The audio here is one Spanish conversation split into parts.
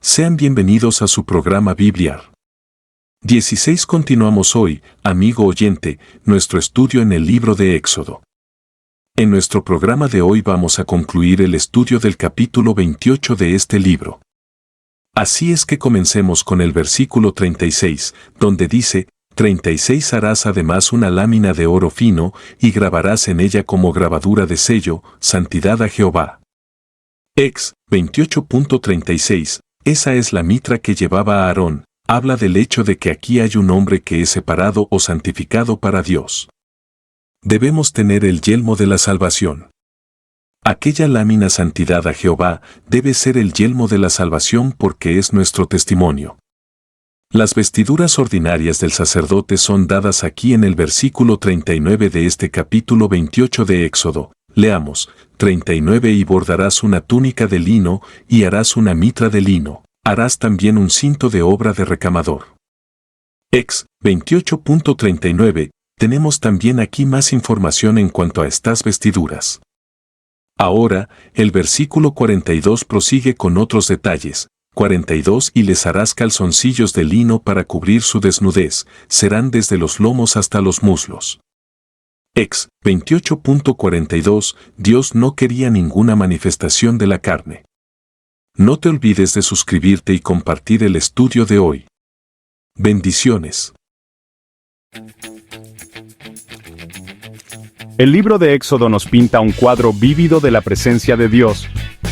Sean bienvenidos a su programa Bibliar. 16. Continuamos hoy, amigo oyente, nuestro estudio en el libro de Éxodo. En nuestro programa de hoy vamos a concluir el estudio del capítulo 28 de este libro. Así es que comencemos con el versículo 36, donde dice, 36 harás además una lámina de oro fino, y grabarás en ella como grabadura de sello, santidad a Jehová. Ex 28.36. Esa es la mitra que llevaba Aarón, habla del hecho de que aquí hay un hombre que es separado o santificado para Dios. Debemos tener el yelmo de la salvación. Aquella lámina santidad a Jehová debe ser el yelmo de la salvación porque es nuestro testimonio. Las vestiduras ordinarias del sacerdote son dadas aquí en el versículo 39 de este capítulo 28 de Éxodo. Leamos, 39 y bordarás una túnica de lino, y harás una mitra de lino, harás también un cinto de obra de recamador. Ex 28.39, tenemos también aquí más información en cuanto a estas vestiduras. Ahora, el versículo 42 prosigue con otros detalles. 42 y les harás calzoncillos de lino para cubrir su desnudez, serán desde los lomos hasta los muslos. Ex 28.42 Dios no quería ninguna manifestación de la carne. No te olvides de suscribirte y compartir el estudio de hoy. Bendiciones. El libro de Éxodo nos pinta un cuadro vívido de la presencia de Dios.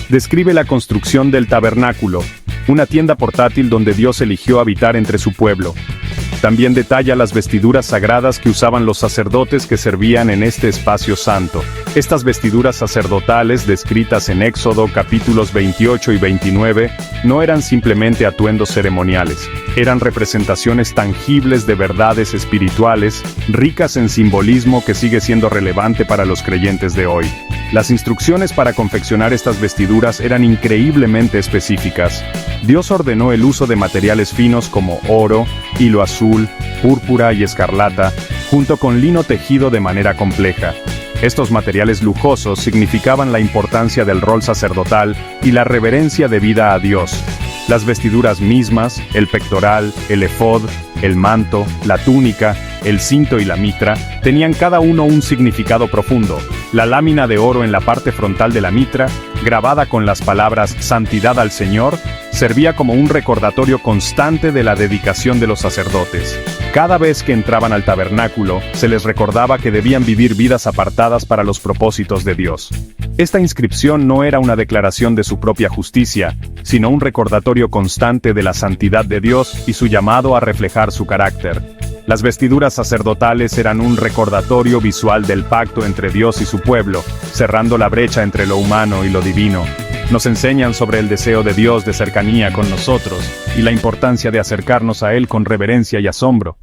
Describe la construcción del tabernáculo, una tienda portátil donde Dios eligió habitar entre su pueblo. También detalla las vestiduras sagradas que usaban los sacerdotes que servían en este espacio santo. Estas vestiduras sacerdotales descritas en Éxodo capítulos 28 y 29 no eran simplemente atuendos ceremoniales, eran representaciones tangibles de verdades espirituales, ricas en simbolismo que sigue siendo relevante para los creyentes de hoy. Las instrucciones para confeccionar estas vestiduras eran increíblemente específicas. Dios ordenó el uso de materiales finos como oro, hilo azul, púrpura y escarlata, junto con lino tejido de manera compleja. Estos materiales lujosos significaban la importancia del rol sacerdotal y la reverencia debida a Dios. Las vestiduras mismas, el pectoral, el efod, el manto, la túnica, el cinto y la mitra, tenían cada uno un significado profundo. La lámina de oro en la parte frontal de la mitra, grabada con las palabras «Santidad al Señor», servía como un recordatorio constante de la dedicación de los sacerdotes. Cada vez que entraban al tabernáculo, se les recordaba que debían vivir vidas apartadas para los propósitos de Dios. Esta inscripción no era una declaración de su propia justicia, sino un recordatorio constante de la santidad de Dios y su llamado a reflejar su carácter. Las vestiduras sacerdotales eran un recordatorio visual del pacto entre Dios y su pueblo, cerrando la brecha entre lo humano y lo divino. Nos enseñan sobre el deseo de Dios de cercanía con nosotros y la importancia de acercarnos a Él con reverencia y asombro.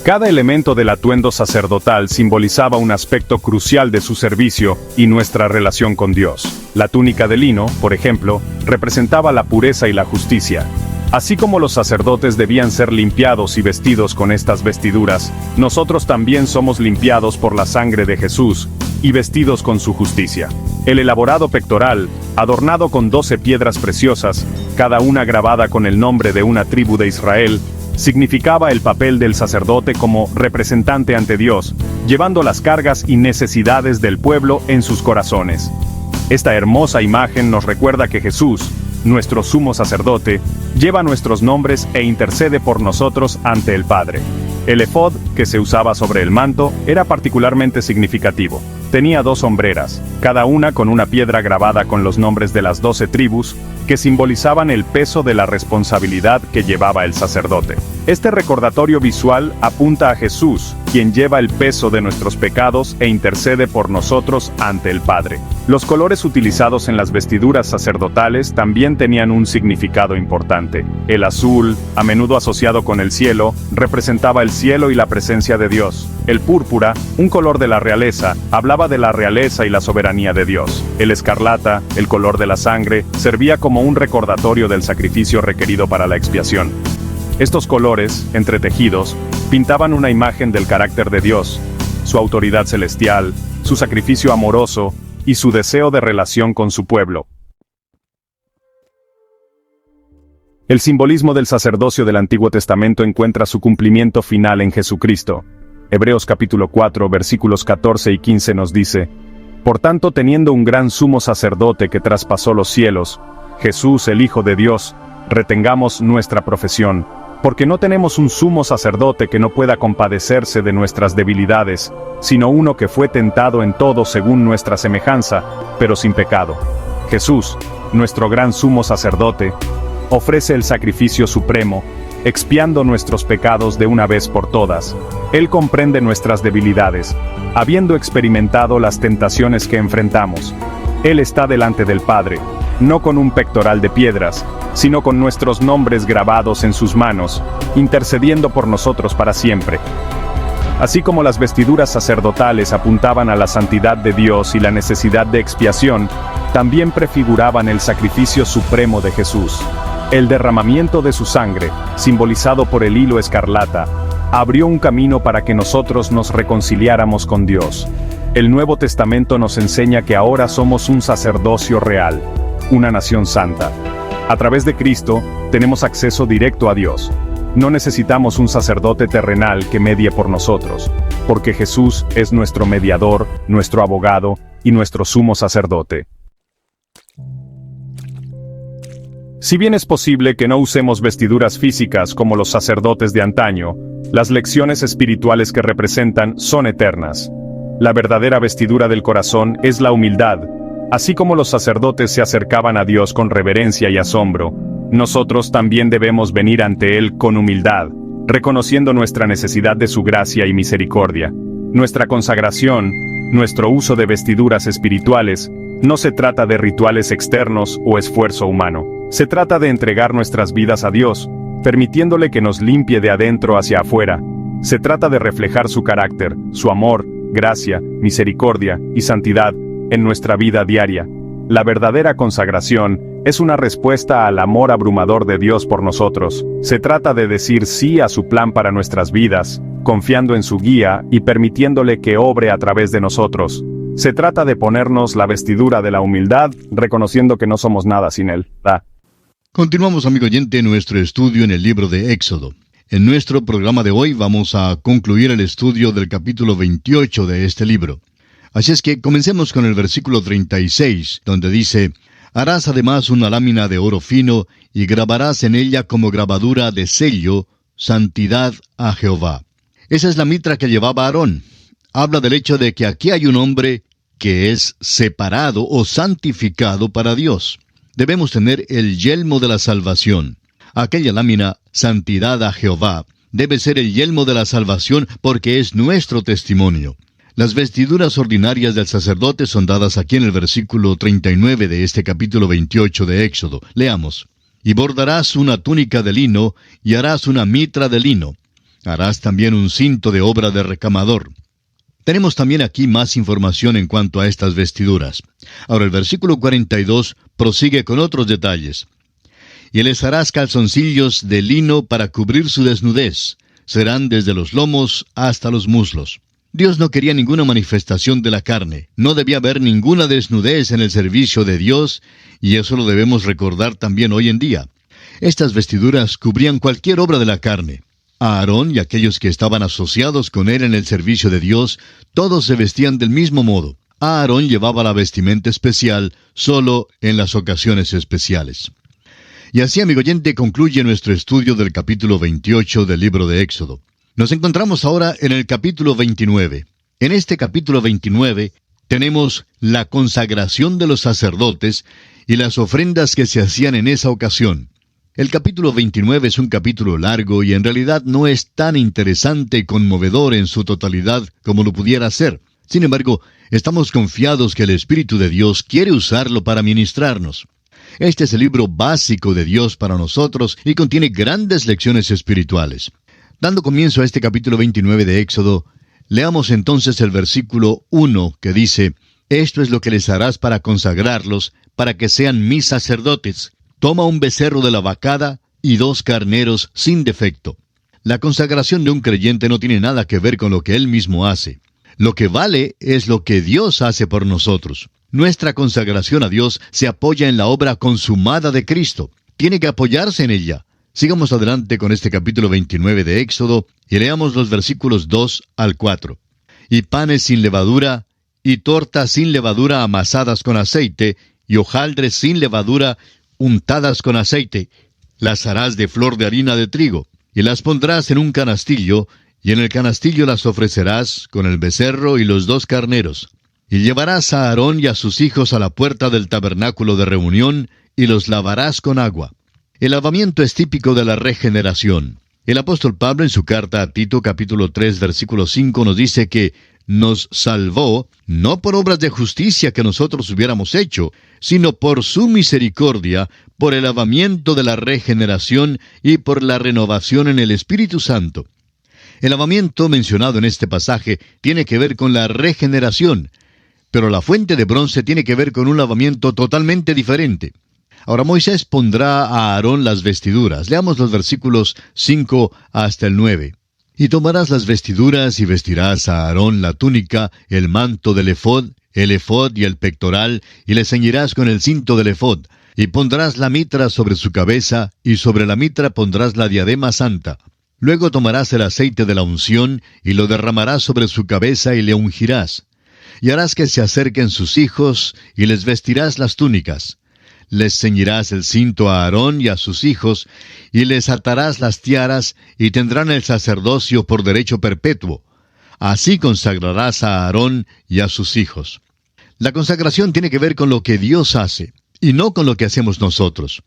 Cada elemento del atuendo sacerdotal simbolizaba un aspecto crucial de su servicio y nuestra relación con Dios. La túnica de lino, por ejemplo, representaba la pureza y la justicia. Así como los sacerdotes debían ser limpiados y vestidos con estas vestiduras, nosotros también somos limpiados por la sangre de Jesús y vestidos con su justicia. El elaborado pectoral, adornado con 12 piedras preciosas, cada una grabada con el nombre de una tribu de Israel, significaba el papel del sacerdote como representante ante Dios, llevando las cargas y necesidades del pueblo en sus corazones. Esta hermosa imagen nos recuerda que Jesús, nuestro sumo sacerdote, lleva nuestros nombres e intercede por nosotros ante el Padre. El efod, que se usaba sobre el manto, era particularmente significativo. Tenía 2 hombreras, cada una con una piedra grabada con los nombres de las 12 tribus, que simbolizaban el peso de la responsabilidad que llevaba el sacerdote. Este recordatorio visual apunta a Jesús, quien lleva el peso de nuestros pecados e intercede por nosotros ante el Padre. Los colores utilizados en las vestiduras sacerdotales también tenían un significado importante. El azul, a menudo asociado con el cielo, representaba el cielo y la presencia de Dios. El púrpura, un color de la realeza, hablaba de la realeza y la soberanía de Dios. El escarlata, el color de la sangre, servía como un recordatorio del sacrificio requerido para la expiación. Estos colores, entretejidos, pintaban una imagen del carácter de Dios, su autoridad celestial, su sacrificio amoroso y su deseo de relación con su pueblo. El simbolismo del sacerdocio del Antiguo Testamento encuentra su cumplimiento final en Jesucristo. Hebreos capítulo 4, versículos 14 y 15 nos dice: Por tanto, teniendo un gran sumo sacerdote que traspasó los cielos, Jesús, el Hijo de Dios, retengamos nuestra profesión, porque no tenemos un sumo sacerdote que no pueda compadecerse de nuestras debilidades, sino uno que fue tentado en todo según nuestra semejanza, pero sin pecado. Jesús, nuestro gran sumo sacerdote, ofrece el sacrificio supremo, expiando nuestros pecados de una vez por todas. Él comprende nuestras debilidades, habiendo experimentado las tentaciones que enfrentamos. Él está delante del Padre, no con un pectoral de piedras, sino con nuestros nombres grabados en sus manos, intercediendo por nosotros para siempre. Así como las vestiduras sacerdotales apuntaban a la santidad de Dios y la necesidad de expiación, también prefiguraban el sacrificio supremo de Jesús. El derramamiento de su sangre, simbolizado por el hilo escarlata, abrió un camino para que nosotros nos reconciliáramos con Dios. El Nuevo Testamento nos enseña que ahora somos un sacerdocio real, una nación santa. A través de Cristo, tenemos acceso directo a Dios. No necesitamos un sacerdote terrenal que medie por nosotros, porque Jesús es nuestro mediador, nuestro abogado y nuestro sumo sacerdote. Si bien es posible que no usemos vestiduras físicas como los sacerdotes de antaño, las lecciones espirituales que representan son eternas. La verdadera vestidura del corazón es la humildad. Así como los sacerdotes se acercaban a Dios con reverencia y asombro, nosotros también debemos venir ante Él con humildad, reconociendo nuestra necesidad de su gracia y misericordia. Nuestra consagración, nuestro uso de vestiduras espirituales, no se trata de rituales externos o esfuerzo humano. Se trata de entregar nuestras vidas a Dios, permitiéndole que nos limpie de adentro hacia afuera. Se trata de reflejar su carácter, su amor, gracia, misericordia y santidad en nuestra vida diaria. La verdadera consagración es una respuesta al amor abrumador de Dios por nosotros. Se trata de decir sí a su plan para nuestras vidas, confiando en su guía y permitiéndole que obre a través de nosotros. Se trata de ponernos la vestidura de la humildad, reconociendo que no somos nada sin Él. Continuamos, amigo oyente, nuestro estudio en el libro de Éxodo. En nuestro programa de hoy vamos a concluir el estudio del capítulo 28 de este libro. Así es que comencemos con el versículo 36, donde dice: Harás además una lámina de oro fino, y grabarás en ella como grabadura de sello, santidad a Jehová. Esa es la mitra que llevaba Aarón. Habla del hecho de que aquí hay un hombre que es separado o santificado para Dios. Debemos tener el yelmo de la salvación. Aquella lámina, santidad a Jehová, debe ser el yelmo de la salvación porque es nuestro testimonio. Las vestiduras ordinarias del sacerdote son dadas aquí en el versículo 39 de este capítulo 28 de Éxodo. Leamos: Y bordarás una túnica de lino, y harás una mitra de lino. Harás también un cinto de obra de recamador. Tenemos también aquí más información en cuanto a estas vestiduras. Ahora el versículo 42 prosigue con otros detalles. Y les harás calzoncillos de lino para cubrir su desnudez. Serán desde los lomos hasta los muslos. Dios no quería ninguna manifestación de la carne. No debía haber ninguna desnudez en el servicio de Dios, y eso lo debemos recordar también hoy en día. Estas vestiduras cubrían cualquier obra de la carne. Aarón y aquellos que estaban asociados con él en el servicio de Dios, todos se vestían del mismo modo. Aarón llevaba la vestimenta especial solo en las ocasiones especiales. Y así, amigo oyente, concluye nuestro estudio del capítulo 28 del libro de Éxodo. Nos encontramos ahora en el capítulo 29. En este capítulo 29 tenemos la consagración de los sacerdotes y las ofrendas que se hacían en esa ocasión. El capítulo 29 es un capítulo largo y en realidad no es tan interesante y conmovedor en su totalidad como lo pudiera ser. Sin embargo, estamos confiados que el Espíritu de Dios quiere usarlo para ministrarnos. Este es el libro básico de Dios para nosotros y contiene grandes lecciones espirituales. Dando comienzo a este capítulo 29 de Éxodo, leamos entonces el versículo 1 que dice: Esto es lo que les harás para consagrarlos, para que sean mis sacerdotes. Toma un becerro de la vacada y 2 carneros sin defecto. La consagración de un creyente no tiene nada que ver con lo que él mismo hace. Lo que vale es lo que Dios hace por nosotros. Nuestra consagración a Dios se apoya en la obra consumada de Cristo. tiene que apoyarse en ella. Sigamos adelante con este capítulo 29 de Éxodo y leamos los versículos 2 al 4. Y panes sin levadura, y tortas sin levadura amasadas con aceite, y hojaldres sin levadura untadas con aceite. Las harás de flor de harina de trigo, y las pondrás en un canastillo, y en el canastillo las ofrecerás con el becerro y los 2 carneros. Y llevarás a Aarón y a sus hijos a la puerta del tabernáculo de reunión, y los lavarás con agua. El lavamiento es típico de la regeneración. El apóstol Pablo en su carta a Tito capítulo 3 versículo 5 nos dice que nos salvó, no por obras de justicia que nosotros hubiéramos hecho, sino por su misericordia, por el lavamiento de la regeneración y por la renovación en el Espíritu Santo. El lavamiento mencionado en este pasaje tiene que ver con la regeneración, pero la fuente de bronce tiene que ver con un lavamiento totalmente diferente. Ahora Moisés pondrá a Aarón las vestiduras. Leamos los versículos 5 hasta el 9. Y tomarás las vestiduras y vestirás a Aarón la túnica, el manto del ephod y el pectoral, y le ceñirás con el cinto del ephod, y pondrás la mitra sobre su cabeza, y sobre la mitra pondrás la diadema santa. Luego tomarás el aceite de la unción, y lo derramarás sobre su cabeza, y le ungirás. Y harás que se acerquen sus hijos, y les vestirás las túnicas. Les ceñirás el cinto a Aarón y a sus hijos, y les atarás las tiaras, y tendrán el sacerdocio por derecho perpetuo. Así consagrarás a Aarón y a sus hijos. La consagración tiene que ver con lo que Dios hace, y no con lo que hacemos nosotros.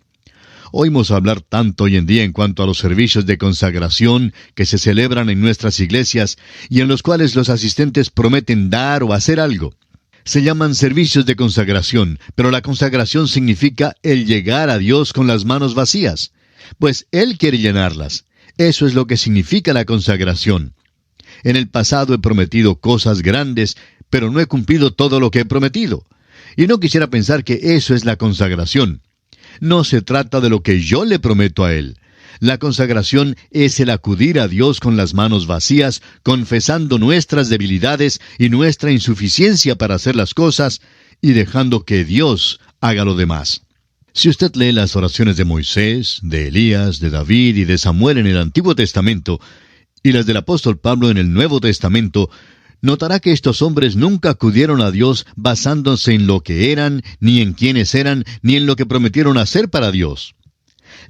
Oímos hablar tanto hoy en día en cuanto a los servicios de consagración que se celebran en nuestras iglesias, y en los cuales los asistentes prometen dar o hacer algo. Se llaman servicios de consagración, pero la consagración significa el llegar a Dios con las manos vacías, pues Él quiere llenarlas. Eso es lo que significa la consagración. En el pasado he prometido cosas grandes, pero no he cumplido todo lo que he prometido. Y no quisiera pensar que eso es la consagración. No se trata de lo que yo le prometo a Él. La consagración es el acudir a Dios con las manos vacías, confesando nuestras debilidades y nuestra insuficiencia para hacer las cosas, y dejando que Dios haga lo demás. Si usted lee las oraciones de Moisés, de Elías, de David y de Samuel en el Antiguo Testamento, y las del apóstol Pablo en el Nuevo Testamento, notará que estos hombres nunca acudieron a Dios basándose en lo que eran, ni en quiénes eran, ni en lo que prometieron hacer para Dios.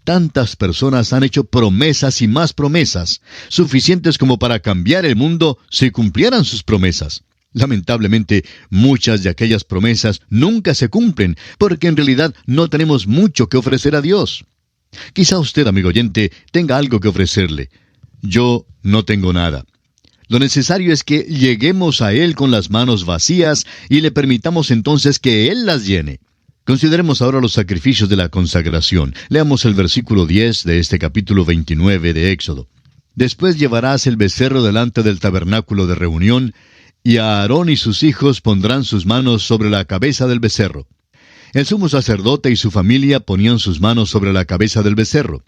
Tantas personas han hecho promesas y más promesas, suficientes como para cambiar el mundo si cumplieran sus promesas. Lamentablemente, muchas de aquellas promesas nunca se cumplen, porque en realidad no tenemos mucho que ofrecer a Dios. Quizá usted, amigo oyente, tenga algo que ofrecerle. Yo no tengo nada. Lo necesario es que lleguemos a Él con las manos vacías y le permitamos entonces que Él las llene. Consideremos ahora los sacrificios de la consagración. Leamos el versículo 10 de este capítulo 29 de Éxodo. Después llevarás el becerro delante del tabernáculo de reunión, y a Aarón y sus hijos pondrán sus manos sobre la cabeza del becerro. El sumo sacerdote y su familia ponían sus manos sobre la cabeza del becerro.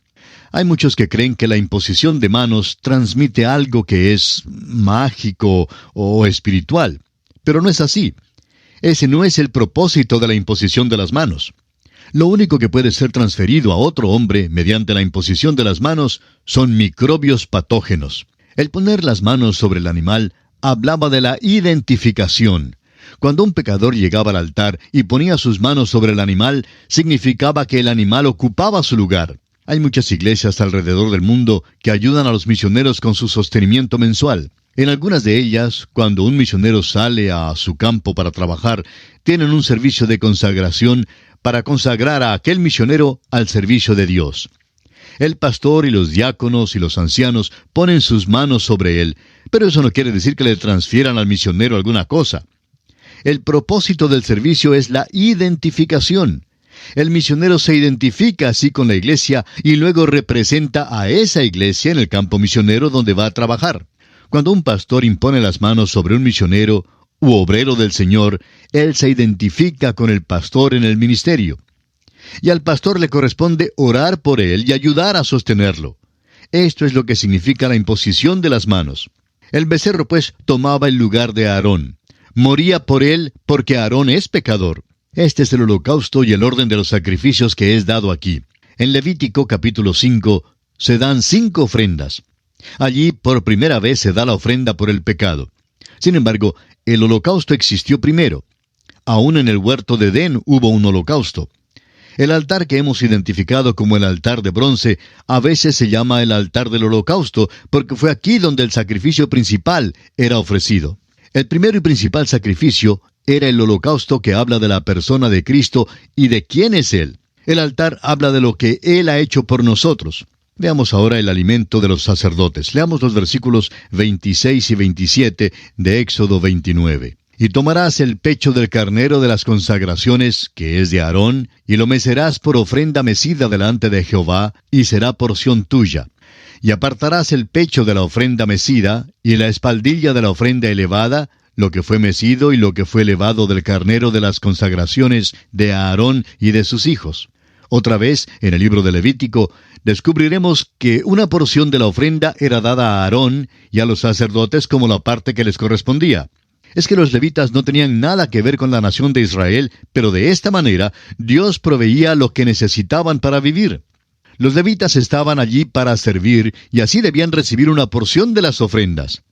Hay muchos que creen que la imposición de manos transmite algo que es mágico o espiritual, pero no es así. Ese no es el propósito de la imposición de las manos. Lo único que puede ser transferido a otro hombre mediante la imposición de las manos son microbios patógenos. El poner las manos sobre el animal hablaba de la identificación. Cuando un pecador llegaba al altar y ponía sus manos sobre el animal, significaba que el animal ocupaba su lugar. Hay muchas iglesias alrededor del mundo que ayudan a los misioneros con su sostenimiento mensual. En algunas de ellas, cuando un misionero sale a su campo para trabajar, tienen un servicio de consagración para consagrar a aquel misionero al servicio de Dios. El pastor y los diáconos y los ancianos ponen sus manos sobre él, pero eso no quiere decir que le transfieran al misionero alguna cosa. El propósito del servicio es la identificación. El misionero se identifica así con la iglesia y luego representa a esa iglesia en el campo misionero donde va a trabajar. Cuando un pastor impone las manos sobre un misionero u obrero del Señor, él se identifica con el pastor en el ministerio. Y al pastor le corresponde orar por él y ayudar a sostenerlo. Esto es lo que significa la imposición de las manos. El becerro, pues, tomaba el lugar de Aarón. Moría por él porque Aarón es pecador. Este es el holocausto y el orden de los sacrificios que es dado aquí. En Levítico capítulo 5 se dan 5 ofrendas. Allí por primera vez se da la ofrenda por el pecado. Sin embargo, el holocausto existió primero. Aún en el huerto de Edén hubo un holocausto. El altar que hemos identificado como el altar de bronce a veces se llama el altar del holocausto porque fue aquí donde el sacrificio principal era ofrecido. El primero y principal sacrificio era el holocausto que habla de la persona de Cristo y de quién es Él. El altar habla de lo que Él ha hecho por nosotros. Veamos ahora el alimento de los sacerdotes. Leamos los versículos 26 y 27 de Éxodo 29. Y tomarás el pecho del carnero de las consagraciones, que es de Aarón, y lo mecerás por ofrenda mecida delante de Jehová, y será porción tuya. Y apartarás el pecho de la ofrenda mecida, y la espaldilla de la ofrenda elevada, lo que fue mecido y lo que fue elevado del carnero de las consagraciones de Aarón y de sus hijos. Otra vez, en el libro de Levítico, descubriremos que una porción de la ofrenda era dada a Aarón y a los sacerdotes como la parte que les correspondía. Es que los levitas no tenían nada que ver con la nación de Israel, pero de esta manera Dios proveía lo que necesitaban para vivir. Los levitas estaban allí para servir y así debían recibir una porción de las ofrendas.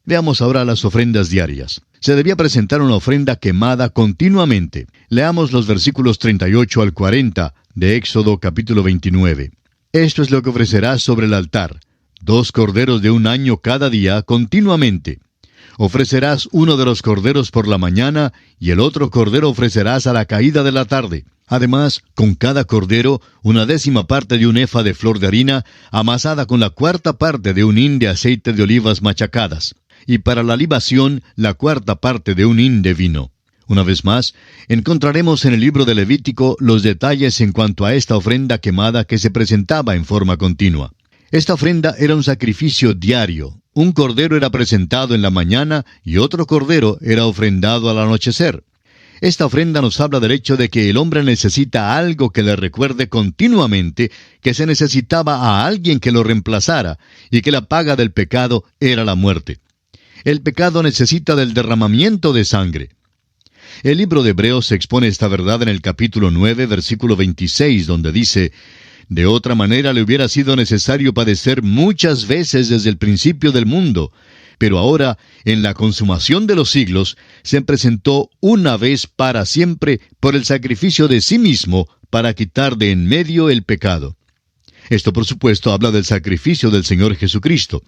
Veamos ahora las ofrendas diarias. Se debía presentar una ofrenda quemada continuamente. Leamos los versículos 38 al 40 de Éxodo capítulo 29. Esto es lo que ofrecerás sobre el altar: 2 corderos de 1 año cada día continuamente. Ofrecerás uno de los corderos por la mañana, y el otro cordero ofrecerás a la caída de la tarde. Además, con cada cordero, 1/10 parte de un efa de flor de harina, amasada con la 1/4 parte de un hin de aceite de olivas machacadas. Y para la libación, la 1/4 parte de un hin de vino. Una vez más, encontraremos en el libro de Levítico los detalles en cuanto a esta ofrenda quemada que se presentaba en forma continua. Esta ofrenda era un sacrificio diario. Un cordero era presentado en la mañana y otro cordero era ofrendado al anochecer. Esta ofrenda nos habla del hecho de que el hombre necesita algo que le recuerde continuamente que se necesitaba a alguien que lo reemplazara y que la paga del pecado era la muerte. El pecado necesita del derramamiento de sangre. El libro de Hebreos expone esta verdad en el capítulo 9, versículo 26, donde dice: de otra manera le hubiera sido necesario padecer muchas veces desde el principio del mundo, pero ahora, en la consumación de los siglos, se presentó una vez para siempre por el sacrificio de sí mismo para quitar de en medio el pecado. Esto, por supuesto, habla del sacrificio del Señor Jesucristo.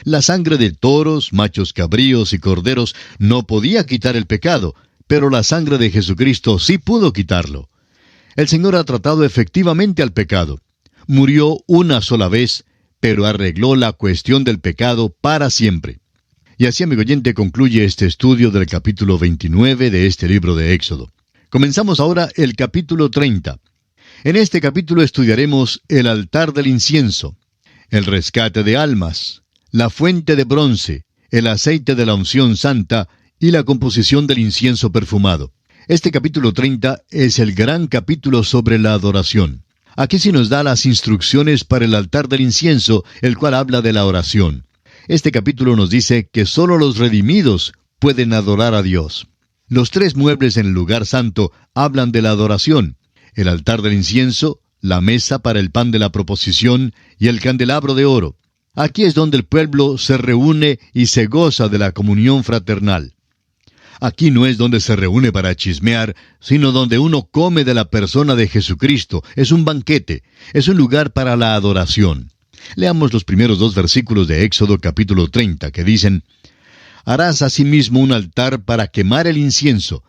La sangre de toros, machos cabríos y corderos no podía quitar el pecado, pero la sangre de Jesucristo sí pudo quitarlo. El Señor ha tratado efectivamente al pecado. Murió una sola vez, pero arregló la cuestión del pecado para siempre. Y así, amigo oyente, concluye este estudio del capítulo 29 de este libro de Éxodo. Comenzamos ahora el capítulo 30. En este capítulo estudiaremos el altar del incienso, el rescate de almas, la fuente de bronce, el aceite de la unción santa y la composición del incienso perfumado. Este capítulo 30 es el gran capítulo sobre la adoración. Aquí se nos da las instrucciones para el altar del incienso, el cual habla de la oración. Este capítulo nos dice que solo los redimidos pueden adorar a Dios. Los 3 muebles en el lugar santo hablan de la adoración: el altar del incienso, la mesa para el pan de la proposición y el candelabro de oro. Aquí es donde el pueblo se reúne y se goza de la comunión fraternal. Aquí no es donde se reúne para chismear, sino donde uno come de la persona de Jesucristo. Es un banquete, es un lugar para la adoración. Leamos los primeros 2 versículos de Éxodo capítulo 30, que dicen: harás asimismo un altar para quemar el incienso.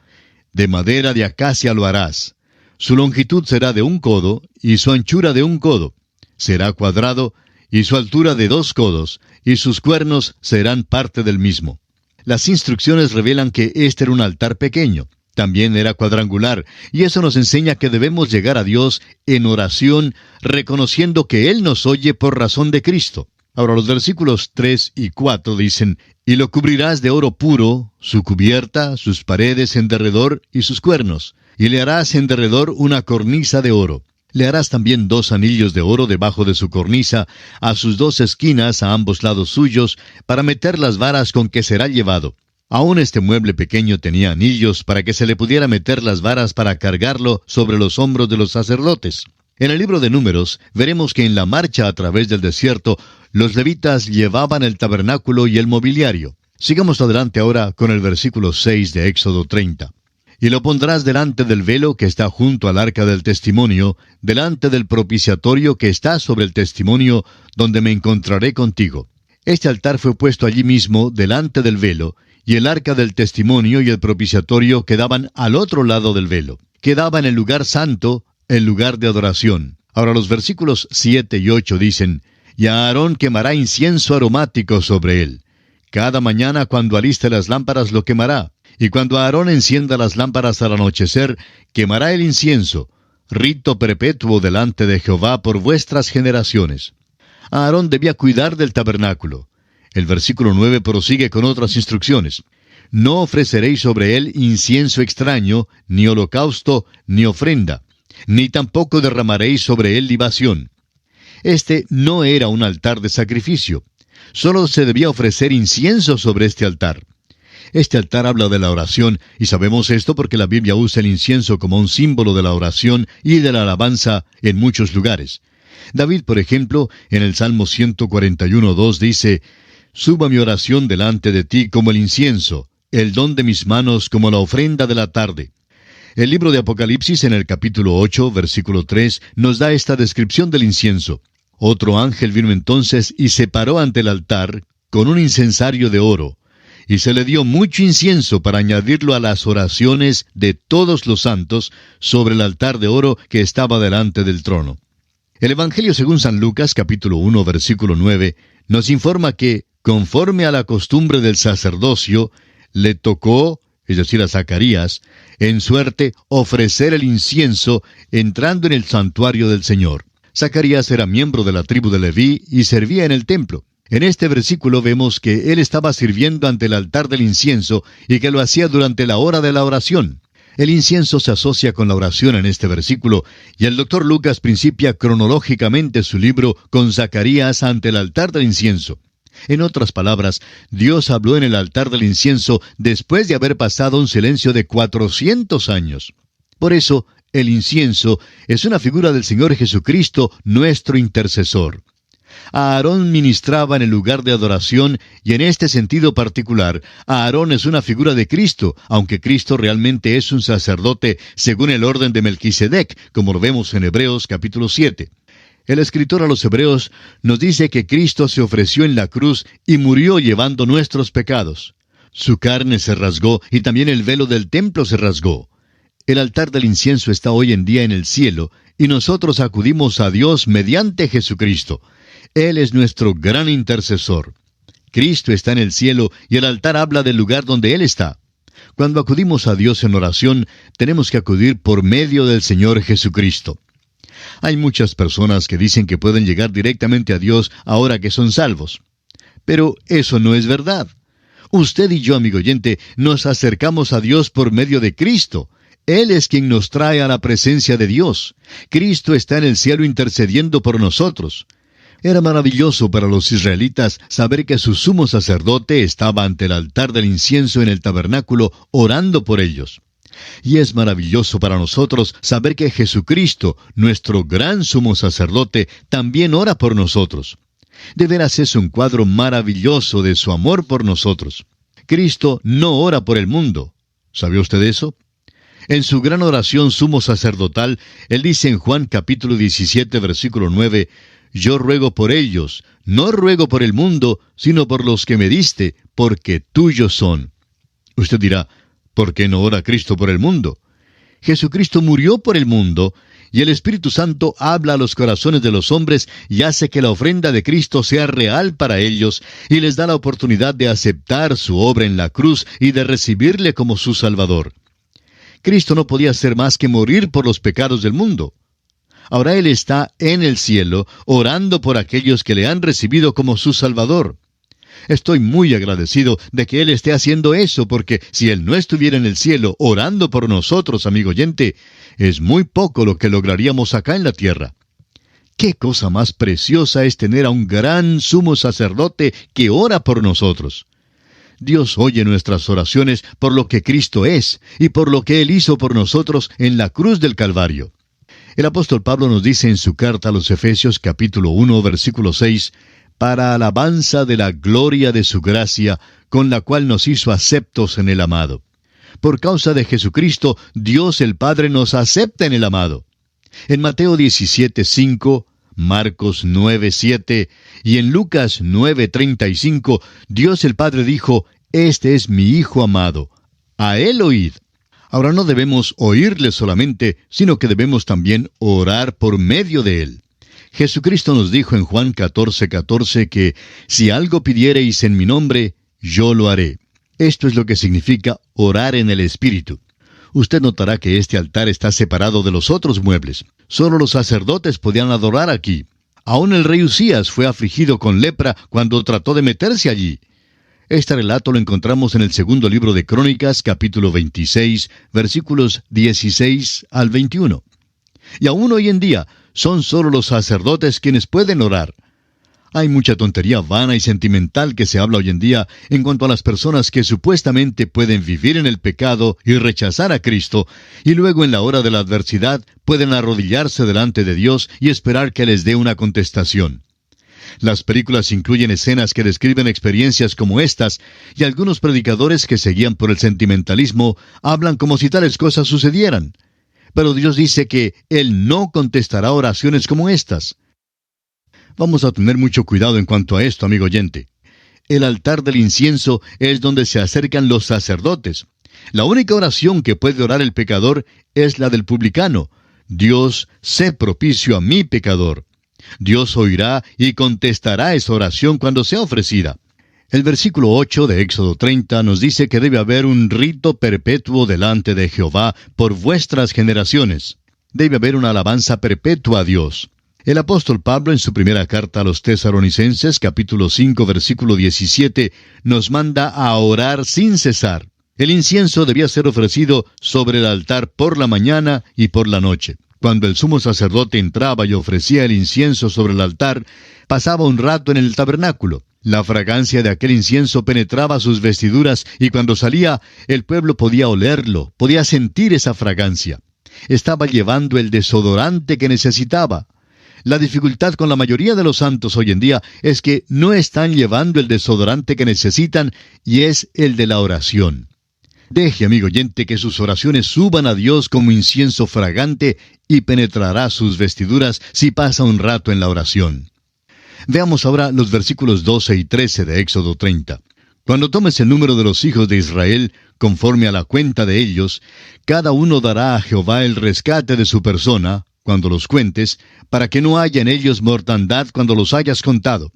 De madera de acacia lo harás. Su longitud será de 1 codo, y su anchura de 1 codo. Será cuadrado, y su altura de 2 codos, y sus cuernos serán parte del mismo. Las instrucciones revelan que este era un altar pequeño. También era cuadrangular, y eso nos enseña que debemos llegar a Dios en oración, reconociendo que Él nos oye por razón de Cristo. Ahora los versículos 3 y 4 dicen: y lo cubrirás de oro puro, su cubierta, sus paredes en derredor y sus cuernos, y le harás en derredor una cornisa de oro. Le harás también 2 anillos de oro debajo de su cornisa, a sus 2 esquinas a ambos lados suyos, para meter las varas con que será llevado. Aún este mueble pequeño tenía anillos para que se le pudiera meter las varas para cargarlo sobre los hombros de los sacerdotes. En el libro de Números veremos que en la marcha a través del desierto, los levitas llevaban el tabernáculo y el mobiliario. Sigamos adelante ahora con el versículo 6 de Éxodo 30. Y lo pondrás delante del velo que está junto al arca del testimonio, delante del propiciatorio que está sobre el testimonio, donde me encontraré contigo. Este altar fue puesto allí mismo, delante del velo, y el arca del testimonio y el propiciatorio quedaban al otro lado del velo. Quedaba en el lugar santo, el lugar de adoración. Ahora los versículos 7 y 8 dicen, y a Aarón quemará incienso aromático sobre él. Cada mañana cuando aliste las lámparas lo quemará. Y cuando Aarón encienda las lámparas al anochecer, quemará el incienso, rito perpetuo delante de Jehová por vuestras generaciones. Aarón debía cuidar del tabernáculo. El versículo 9 prosigue con otras instrucciones. No ofreceréis sobre él incienso extraño, ni holocausto, ni ofrenda, ni tampoco derramaréis sobre él libación. Este no era un altar de sacrificio. Solo se debía ofrecer incienso sobre este altar. Este altar habla de la oración, y sabemos esto porque la Biblia usa el incienso como un símbolo de la oración y de la alabanza en muchos lugares. David, por ejemplo, en el Salmo 141:2 dice, «Suba mi oración delante de ti como el incienso, el don de mis manos como la ofrenda de la tarde». El libro de Apocalipsis en el capítulo 8, versículo 3, nos da esta descripción del incienso. Otro ángel vino entonces y se paró ante el altar con un incensario de oro, y se le dio mucho incienso para añadirlo a las oraciones de todos los santos sobre el altar de oro que estaba delante del trono. El Evangelio según San Lucas, capítulo 1, versículo 9, nos informa que, conforme a la costumbre del sacerdocio, le tocó, es decir, a Zacarías, en suerte ofrecer el incienso entrando en el santuario del Señor. Zacarías era miembro de la tribu de Leví y servía en el templo. En este versículo vemos que él estaba sirviendo ante el altar del incienso y que lo hacía durante la hora de la oración. El incienso se asocia con la oración en este versículo, y el Dr. Lucas principia cronológicamente su libro con Zacarías ante el altar del incienso. En otras palabras, Dios habló en el altar del incienso después de haber pasado un silencio de 400 años. Por eso, el incienso es una figura del Señor Jesucristo, nuestro intercesor. Aarón ministraba en el lugar de adoración, y en este sentido particular, Aarón es una figura de Cristo, aunque Cristo realmente es un sacerdote según el orden de Melquisedec, como lo vemos en Hebreos capítulo 7. El escritor a los Hebreos nos dice que Cristo se ofreció en la cruz y murió llevando nuestros pecados. Su carne se rasgó y también el velo del templo se rasgó. El altar del incienso está hoy en día en el cielo, y nosotros acudimos a Dios mediante Jesucristo. Él es nuestro gran intercesor. Cristo está en el cielo y el altar habla del lugar donde Él está. Cuando acudimos a Dios en oración, tenemos que acudir por medio del Señor Jesucristo. Hay muchas personas que dicen que pueden llegar directamente a Dios ahora que son salvos. Pero eso no es verdad. Usted y yo, amigo oyente, nos acercamos a Dios por medio de Cristo. Él es quien nos trae a la presencia de Dios. Cristo está en el cielo intercediendo por nosotros. Era maravilloso para los israelitas saber que su sumo sacerdote estaba ante el altar del incienso en el tabernáculo orando por ellos. Y es maravilloso para nosotros saber que Jesucristo, nuestro gran sumo sacerdote, también ora por nosotros. De veras es un cuadro maravilloso de su amor por nosotros. Cristo no ora por el mundo. ¿Sabe usted eso? En su gran oración sumo sacerdotal, Él dice en Juan capítulo 17, versículo 9, «Yo ruego por ellos, no ruego por el mundo, sino por los que me diste, porque tuyos son». Usted dirá, ¿por qué no ora Cristo por el mundo? Jesucristo murió por el mundo, y el Espíritu Santo habla a los corazones de los hombres y hace que la ofrenda de Cristo sea real para ellos, y les da la oportunidad de aceptar su obra en la cruz y de recibirle como su Salvador. Cristo no podía hacer más que morir por los pecados del mundo. Ahora Él está en el cielo, orando por aquellos que le han recibido como su Salvador. Estoy muy agradecido de que Él esté haciendo eso, porque si Él no estuviera en el cielo orando por nosotros, amigo oyente, es muy poco lo que lograríamos acá en la tierra. ¡Qué cosa más preciosa es tener a un gran sumo sacerdote que ora por nosotros! Dios oye nuestras oraciones por lo que Cristo es y por lo que Él hizo por nosotros en la cruz del Calvario. El apóstol Pablo nos dice en su carta a los Efesios capítulo 1, versículo 6, para alabanza de la gloria de su gracia, con la cual nos hizo aceptos en el amado. Por causa de Jesucristo, Dios el Padre nos acepta en el amado. En Mateo 17:5, Marcos 9:7 y en Lucas 9:35, Dios el Padre dijo, «Este es mi Hijo amado, a Él oíd». Ahora no debemos oírle solamente, sino que debemos también orar por medio de Él. Jesucristo nos dijo en Juan 14:14 que si algo pidiereis en mi nombre, yo lo haré. Esto es lo que significa orar en el Espíritu. Usted notará que este altar está separado de los otros muebles. Solo los sacerdotes podían adorar aquí. Aún el rey Usías fue afligido con lepra cuando trató de meterse allí. Este relato lo encontramos en el segundo libro de Crónicas, capítulo 26, versículos 16 al 21. Y aún hoy en día, son solo los sacerdotes quienes pueden orar. Hay mucha tontería vana y sentimental que se habla hoy en día en cuanto a las personas que supuestamente pueden vivir en el pecado y rechazar a Cristo, y luego en la hora de la adversidad pueden arrodillarse delante de Dios y esperar que les dé una contestación. Las películas incluyen escenas que describen experiencias como estas, y algunos predicadores que se guían por el sentimentalismo hablan como si tales cosas sucedieran. Pero Dios dice que Él no contestará oraciones como estas. Vamos a tener mucho cuidado en cuanto a esto, amigo oyente. El altar del incienso es donde se acercan los sacerdotes. La única oración que puede orar el pecador es la del publicano. Dios, sé propicio a mi pecador. Dios oirá y contestará esa oración cuando sea ofrecida. El versículo 8 de Éxodo 30 nos dice que debe haber un rito perpetuo delante de Jehová por vuestras generaciones. Debe haber una alabanza perpetua a Dios. El apóstol Pablo en su primera carta a los Tesalonicenses, capítulo 5, versículo 17, nos manda a orar sin cesar. El incienso debía ser ofrecido sobre el altar por la mañana y por la noche. Cuando el sumo sacerdote entraba y ofrecía el incienso sobre el altar, pasaba un rato en el tabernáculo. La fragancia de aquel incienso penetraba sus vestiduras y cuando salía, el pueblo podía olerlo, podía sentir esa fragancia. Estaba llevando el desodorante que necesitaba. La dificultad con la mayoría de los santos hoy en día es que no están llevando el desodorante que necesitan y es el de la oración. Deje, amigo oyente, que sus oraciones suban a Dios como incienso fragante y penetrará sus vestiduras si pasa un rato en la oración. Veamos ahora los versículos 12 y 13 de Éxodo 30. Cuando tomes el número de los hijos de Israel, conforme a la cuenta de ellos, cada uno dará a Jehová el rescate de su persona, cuando los cuentes, para que no haya en ellos mortandad cuando los hayas contado.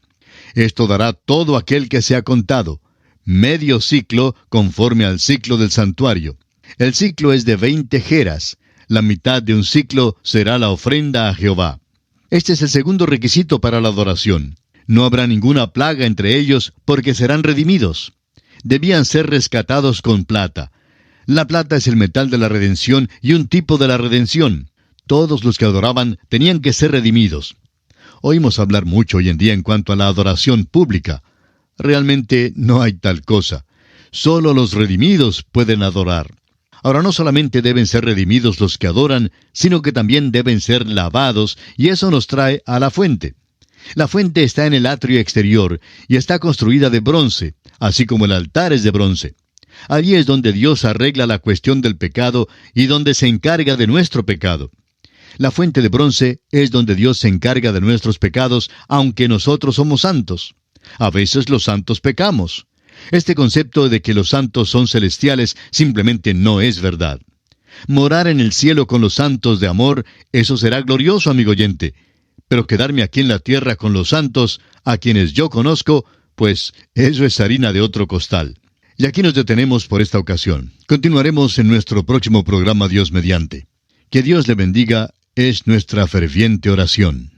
Esto dará todo aquel que se ha contado, medio ciclo conforme al ciclo del santuario. El ciclo es de 20 geras. La mitad de un ciclo será la ofrenda a Jehová. Este es el segundo requisito para la adoración. No habrá ninguna plaga entre ellos, porque serán redimidos. Debían ser rescatados con plata. La plata es el metal de la redención y un tipo de la redención. Todos los que adoraban tenían que ser redimidos. Oímos hablar mucho hoy en día en cuanto a la adoración pública. Realmente no hay tal cosa. Solo los redimidos pueden adorar. Ahora no solamente deben ser redimidos los que adoran, sino que también deben ser lavados, y eso nos trae a la fuente. La fuente está en el atrio exterior, y está construida de bronce, así como el altar es de bronce. Allí es donde Dios arregla la cuestión del pecado, y donde se encarga de nuestro pecado. La fuente de bronce es donde Dios se encarga de nuestros pecados, aunque nosotros somos santos. A veces los santos pecamos. Este concepto de que los santos son celestiales simplemente no es verdad. Morar en el cielo con los santos de amor, eso será glorioso, amigo oyente. Pero quedarme aquí en la tierra con los santos, a quienes yo conozco, pues eso es harina de otro costal. Y aquí nos detenemos por esta ocasión. Continuaremos en nuestro próximo programa Dios mediante. Que Dios le bendiga es nuestra ferviente oración.